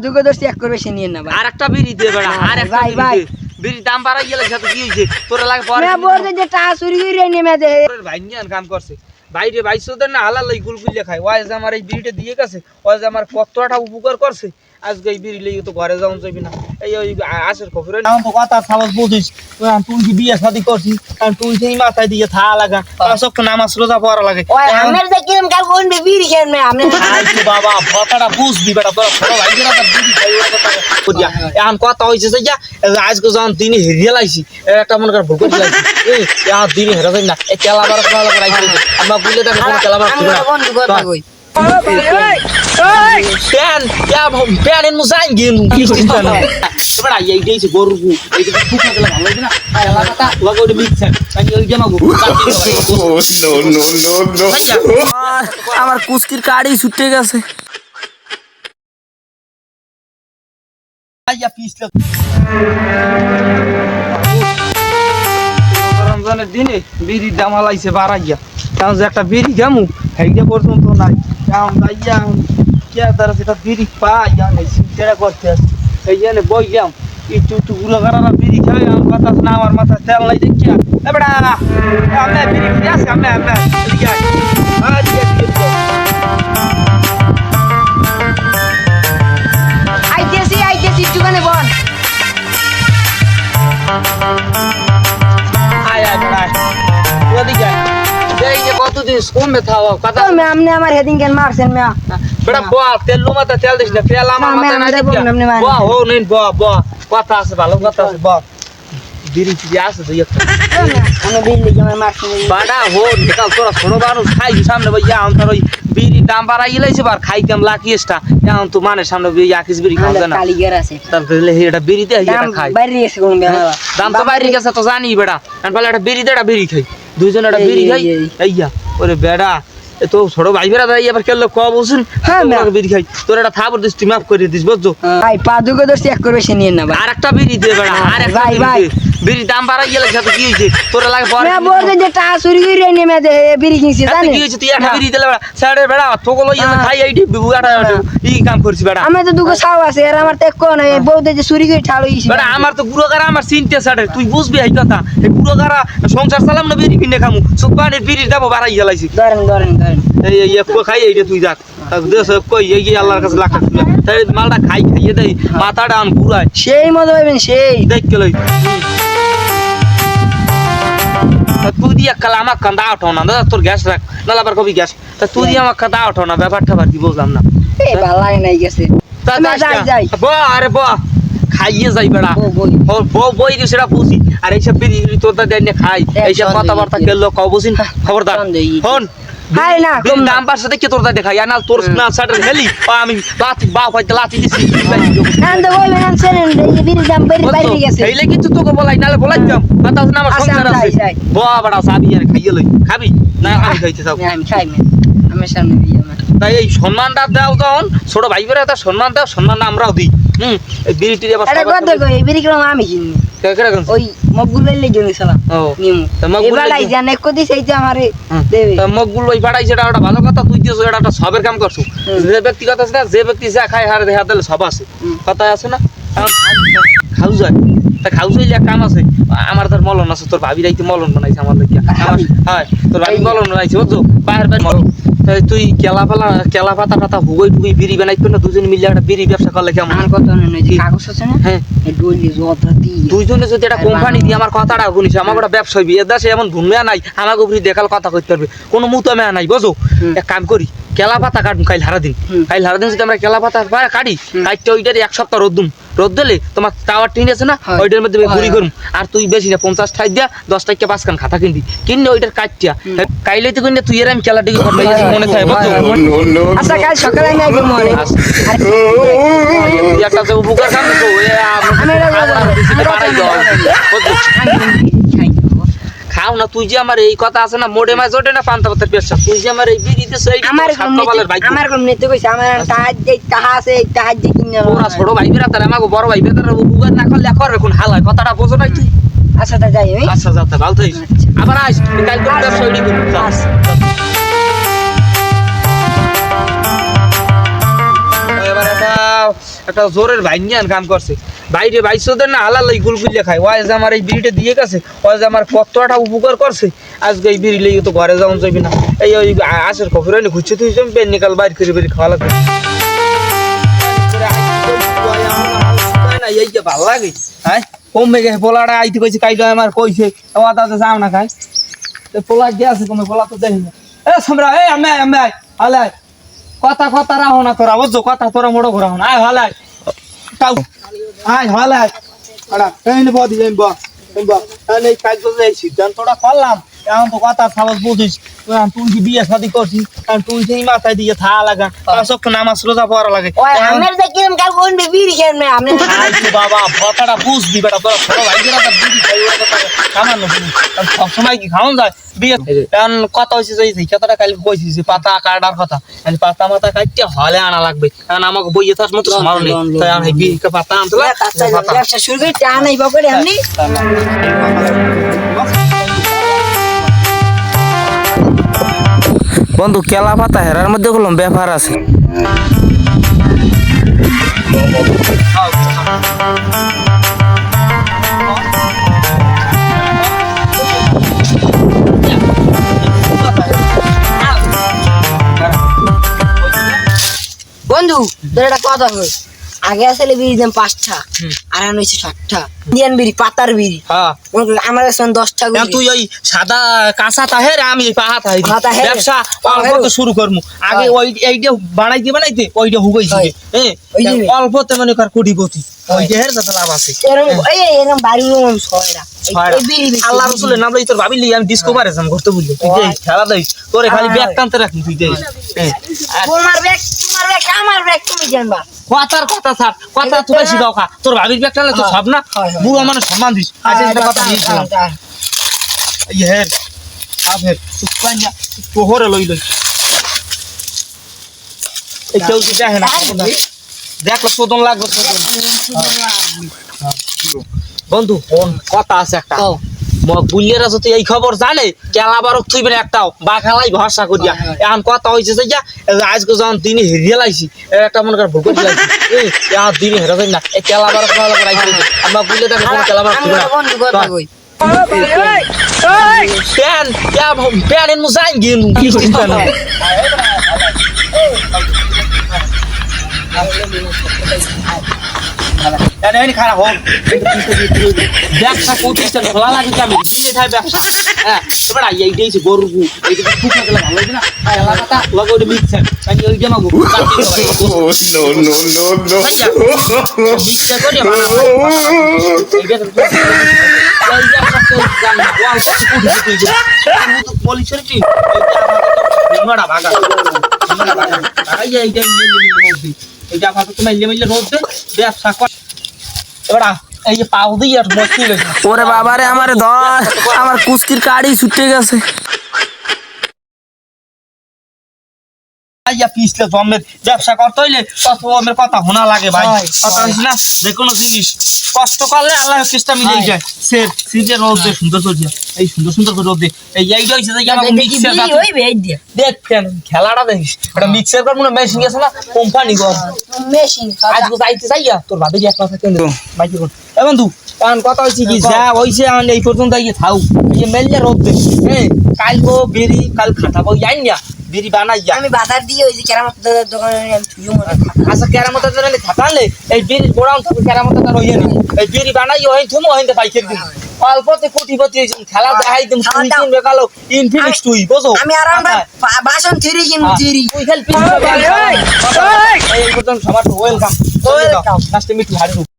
দুটো দোষ এক করবে সে নিয়ে না ভাই। আর একটা বিড়ি দে বেড়া, আর একটা ভাই, বিড়ি ভাই। দে। বিড়ি দাম বাড়াই গেলে সাথে কি হইছে? তোরা লাগে পরে মেয়া বলতে যে টাকা চুরি করে নেমে দে। ভাই নিয়ে কাম করছে। বাইরে বাইশোদের না হালাল এই গুলগুলিয়া খায়। ওই যে আমার এই বিড়িটা দিয়ে গেছে, ওই যে আমার কতটা উপকার করছে। আজকে এই বিড়ি লিয়ে তো ঘরে যাওয়া যাবে না। এই ওই আসের খবরে না তো কথা খাবার বুঝিস। তুই কি বিয়ে শাদি করছিস, আর তুই সেই মাথায় দিয়ে থা লাগা সব নামাজ রোজা পড়া লাগে। ওই আমের যে কিরম কাল কোন বিড়ি খেন মে আমনে আইছি বাবা কথাটা বুঝবি বেটা, তোরা ছোট ভাইদের একটা বিড়ি খাই ওটা এখন কথা হইছে যে আজকে যখন দিনে হেরিয়ে লাইছি একটা মনে কর ভুল করে লাইছি। এই এখন দিনে হেরা যাই না, এই কেলাবার খাওয়া লাগে রাইছে আমরা বুঝলে দেখো কোনো কেলাবার ছিল না। বন্ধু কথা কই প্যান প্যান এর মুসাইন গেনু কি করছিস না বেটা এই দেইছে গরু এই যে ফুকা গেলে ভালো লাগে না কেলাটা লগো মিক্সার আমি ওই জামা গো no. আমার কুস্কির কাড়ি ছুটে গেছে। আইয়া পিছলা রমজানের দিনে বিড়ির দাম হালাইছে বাড়াইয়া, কারণ যে একটা বিড়ি গামু হেইটা পর্যন্ত নাই। কারণ যাইয়া কে তারা সেটা বিড়ি পাই নাই চিন্তা করতে আসছে। এই জন্য বইলাম একটু একটু গুলো গাড়ারা বিড়ি খাই। আমার কথা না, আমার মাথা তেল নাই দেখিয়া বেড়া আমি বিড়ি খেয়ে আসি। আমি এদিকে আইতেছি একটুখানি বল। কতদিন কমবে থাও কথা তো মে আমনে আমার হেডিং কেন মারছেন মে বেটা বল তেল মাথা তেল দিস না, তেল আমার না, মাথা না আমি দেখিয়া দেবো না, আমি বল ও নেন বল কথা আছে ভালো কথা আছে বল বিড়ি চিড়ি আছে তো একটা আমি বিড়ি আমার মারছেন বাড়া হো কাল তোরা ছোট মানুষ খাই সামনে ভাইয়া আমার ওই বিড়ি দাম বাড়াই গেলেছে বার খাইতাম লাকিয়েসটা এখন তো মানে সামনে আকিস বিড়ি খাওয়া যায় না। কালিগের আছে তাহলে এটা বিড়ি দে এটা খাই বাইরে এসে কোন বেলা দাম তো বাইরে গেছে তো জানি বেড়া আমি বলে একটা বিড়ি দে একটা বিড়ি খাই দুইজন একটা বিড়ি খাই এইয়া ওরে বেড়া এ তো ছোট ভাই বেড়া যাই এবার কেন ক বলছেন হ্যাঁ বিড়ি খাই তোর একটা থাপড় দিস তুই মাফ করে দিস বুঝছো। ভাই পা দুটো দোষ এক করবে সে নিয়ে না ভাই। আর একটা বিড়ি দে বেড়া, আর একটা ভাই, বিড়ি ভাই। দে। বিড়ি দাম বাড়াই গেলে সাথে কি হইছে? তোরা লাগে পরে মেয়া বলতে যে টাকা চুরি করে নেমে দে বিড়ি কিনছি এত জানেন কি হইছে? তুই একটা বিড়ি দিলে বেড়া সাড়ে বেড়া তোগুলো ইয়া খাই এইডি বুয়াটা ই কাম করছিস বেড়া। আমি তো দুটো ছাও আছে আর আমার তো এক কোন নাই বউতে যে চুরি করে ঠালো ইসি বেড়া আমার তো বুড়ো গারা আমার চিনতে সাড়ে তুই বুঝবি এই কথা। এই বুড়ো গারা সংসার চালাম না বিড়ি কিনে খামু সুপানের বিড়ির দাম বাড়াই গেলাইছি। ধরেন এই খাই এইটা তুই যাক দেশ কই এই আল্লাহর কাছে লাখ তাই মালটা খাইয়ে দেয় মাথাটা আন ঘুরায় সেই মজা হইবেন সেই দেখ লই তুই দিয়ে কালা আমার কান্দা ওঠো না দাদা তোর গ্যাস রাখ নাহলে আবার কবি গ্যাস তা তুই দিয়ে আমার কান্দা ওঠো না ব্যাপারটা বার কি বুঝলাম না। এই ভালো লাগে নাই গেছে যাই আরে খাইয়ে যাই বেড়া বই দিও সেটা বুঝি আর এইসব বিড়ি তোর দেয় খাই এইসব কথাবার্তা গেলো কও বুঝিন খবরদার হন হাই না কম দাম পাশে দেখে তোর দেখাই আর না তোর না সাইডে হেলি আমি লাতি বাপ হইতে লাতি দিছি নান তো বলবেন না ছেলেন এই বিড়ি দাম বাইরে গেছে হেলে কিছু তোকে বলাই নালে বলাই দাম কথা না আমার সংসার আছে বড় সাবি আর খাইয়ে লই খাবি না আমি খাইতে যাও আমি খাই আমি সামনে দিয়ে আমার তাই এই সম্মানটা দাও যখন ছোট ভাই বেরা তা সম্মান দাও সম্মান আমরাও দিই এই বিড়ি টিড়ি আবার আরে কত কই এই বিড়ি কিলো আমি কিনি ওই মকবুল লাইলে জমি সালাম ও নিমু তা মকবুল এবালাই জানে কদি সেইতে আমারে দেবে তা মকবুল ওই বাড়াই যেটা ওটা ভালো কথা তুই দিয়েছো এটা একটা সবের কাম করছো যে ব্যক্তিগত আছে না যে ব্যক্তি যা খায় হারে দেখা দিলে সব আছে কথা আছে না খাউ যায় তা খাউ যাইলে কাম আছে আমার তোর মলন আছে তোর ভাবি রাইতে মলন বানাইছে আমার লাগিয়া আমার হয় তোর ভাবি মলন বানাইছে বুঝছো বাইরে বাইরে মলন তুই কেলা পাতা হুগই টুগই বিড়ি বানাইতো না দুজন মিলে একটা বিড়ি ব্যবসা করলে কেমন? আমার কথা নয় যে কাগজ আছে না হ্যাঁ এই ডলি জোতা দি দুইজনে যদি একটা কোম্পানি দিয়ে আমার কথাটা শুনিস আমার একটা ব্যবসা হইবি এর দেশে এমন ভূমিয়া নাই আমাকে উপরে দেখাল কথা কইতে পারবে কোনো মুতামেয়া নাই বুঝো। এক কাম করি কেলা পাতা কাটুন কাইল হারা দিন যদি আমরা কেলা পাতা কাটি কাটতে ওইটার এক সপ্তাহ রোদ দিলে তোমার টাওয়ার টিন আছে না ওইটার মধ্যে ঘুরি করুম আর তুই বেশি না 50 টাকা দিয়া 10 টাকা 5 খান খাতা কিনবি কিনে ওইটার কাটতিয়া কাইলে তো কিনে তুই এর আমি কেলা টিকে মনে থাকে বুঝছো। আচ্ছা কাল সকালে আমি আইবো মনে একটা যে উপকার কাম তো খাও না তুই যে আমার এই কথা আছে না মোড়ে মাছ ওঠে না পান্তা পাতার পেশা তুই যে আমার এই বিড়িতে সেই আমার কম নিতে কইছে আমার টাহা আছে এই টাহা দিয়ে কিনে ওরা ছোট ভাই বেরা তার আমাকে বড় ভাই বেরা উপকার না করলে করবে কোন হাল হয় কথাটা বোঝো নাই তুই। আচ্ছা তা যাই আমি আচ্ছা যাতে ভালো থাকিস আবার আস কাল তোর ব্যবসা ওইডি করবি এবার এটা একটা জোরের ভাইঞ্জান কাম করছে বাইরে বাইশোদের না হালাল এই গুলগুলিয়া খায় ওই যে আমার এই বিড়িটা দিয়ে গেছে ওই যে আমার কতটা উপকার করছে আজকে এই বিড়ি লেগে তো ঘরে যাওয়া যাবি না এই ওই আশের খবর হইলে ঘুরছে তুই পেন নিকাল বাইর করে বেরিয়ে খাওয়া লাগবে এই যে ভালো লাগে হ্যাঁ কমে গেছে পোলাটা আইতে কইছে কাইটা আমার কইছে ও দাদা যাও না খাই পোলা গিয়ে আছে কমে পোলা তো দেখি না এ সামরা এ আমি হালাই কথা রাহো না তোরা বুঝছো কথা তোরা মোড়ো ঘোরা না আয় হালাই তাও আয় হালাই আড়া এই নে বদি যাইব এই কাজ করতে সিদ্ধান্তটা করলাম এখন তো কথা খাবার বুঝিস তুই কি বিয়ে শাদি করছিস আর তুই সেই মাথায় দিয়ে থা লাগা সব নামাজ রোজা পড়া লাগে ওই আমের যে কিরম কাল কোন বিড়ি খেন মে আমনে আইছো বাবা কথাটা বুঝবি বেটা তোরা বড় ভাই যেটা বিড়ি খাই ওটা সামান্য সব সময় কি খাওন যায় বিয়ে কারণ কথা হইছে যে এই কথাটা কাল কইছিস যে পাতা কাটার কথা মানে পাতা মাথা কাটতে হলে আনা লাগবে কারণ আমাকে বইয়ে তার মতো সমারো নেই তাই আমি বিড়ি পাতা আনতে ব্যবসা শুরু করে চা নাই বাপরে আমনি বন্ধু কেলা পাতা হেরার মধ্যে বললাম ব্যাপার আছে বন্ধু তোর একটা কথা কই আগে আসলে বিড়ি দাম 5টা আর এখন হইছে 7টা ইন্ডিয়ান বিড়ি পাতার বিড়ি হ্যাঁ আমার কাছে 10টা এখন তুই ওই সাদা কাঁচা তাহের আমি পাহা তাহের ব্যবসা অল্প তো শুরু করমু আগে ওই এইটা বানাইতে ওইটা হুগাইছি হ্যাঁ অল্পতে মানে কার কোটিপতি ওই দেহের যত লাভ আছে এরকম এরকম বাড়ি রকম ছয়টা এই বিড়ি আল্লাহ রাসূলের নাম লই তোর ভাবিলি আমি ডিসকভারেশন করতে বুঝলি তুই যে খেলা দেই তোরে খালি ব্যাগ টানতে রাখি তুই দে তোমার ব্যাগ আমার ব্যাগ তুমি জানবা কথা স্যার কথা তুই শিখাও খা তোর ভাবির ব্যাগ টানলে তো সব না বুড়ো মানুষ সম্মান দিস আজ একটা কথা দিয়েছিলাম এই হের আফের সুপাইনা তোহরে লই এই কেউ কি দেখে না দেখলো শোধন লাগবে বন্ধু ফোন কথা আছে একটা বুলিয়ারা যদি এই খবর জানে কেলা বারক থইবে একটাও বাখালাই ভরসা করিয়া এখন কথা হইছে যে আজকে যখন দিনে হেরিয়ে লাইছি একটা মনে কর ভুল লাইছি এই আর দিনে হেরা যাই না এই কেলা বারক ভালো করে রাখি আমরা বুলিয়ে দেখো কেলা বারক থইবে না বন্ধু কথা কই প্যান এর মুসাইন গিয়ে কি চিন্তা না খারাপ হোক ব্যবসা প্রতিষ্ঠান খোলা লাগে আমি দিনে থাই ব্যবসা হ্যাঁ তোমার এইটাই গরু এইটা ফুকা গেলে ভালো লাগে না এলাকাটা লগো মিক্সার আমি ওই জামা গো নো মিক্সার করে মানে এইটা তো এই ব্যবসা তো জানি না ওয়াল কোটি পলিশের কি এইটা ভাগা এইটা এইটা ভাগা তুমি মিলে রোদ দে ব্যবসা কর এবারে এই যে পাউ দিয়ে আর মুশকিল হইছে ওরে বাবারে আমারে ধর আমার কুস্কির কাড়ি ছুটে গেছে আইয়া পিছলে জমের ব্যবসা করতে হইলে কত ওমের কথা শোনা লাগে ভাই কথা হইছে না যে কোনো জিনিস কষ্ট করলে আল্লাহ চেষ্টা মিলে যায় সের সিজে রোদ দে সুন্দর করে এই সুন্দর করে রোদ দে এই এইটা হইছে যে আমার মিক্সার হইবে এই দিয়া দেখ কেন খেলাটা দেখিস এটা মিক্সার কর মনে মেশিন আছে না কোম্পানি গো মেশিন আজ যাইতে যাইয়া তোর ভাবি যে এক কথা কেন মাইকে কোন এ বন্ধু কারণ কথা হইছে কি যা হইছে আমি এই পর্যন্ত গিয়ে থাও এই মেললে রোদ দে হ্যাঁ কাল গো বেরি কাল খাটাবো যাই না বিড়ি বানাই যা আমি বাজার দিয়ে ওই যে কেরামত দোকানে আমি থুইও মনে আচ্ছা কেরামতের জন্য খাটালে এই বিড়ি গোড়াউন থেকে কেরামতের তার হইয়ে না এই বিড়ি বানাই ওই তুমি ওইতে পাইকে দিন অল্পতে কোটিপতি খেলা দেখাই দিম তুমি কিন বেকালো ইনফিনিক্স তুই বুঝো আমি আরাম বাসন থিরি কিন থিরি তুই খেল পিছনে এই পর্যন্ত সবার ওয়েলকাম লাস্টে মিটু হাড়ু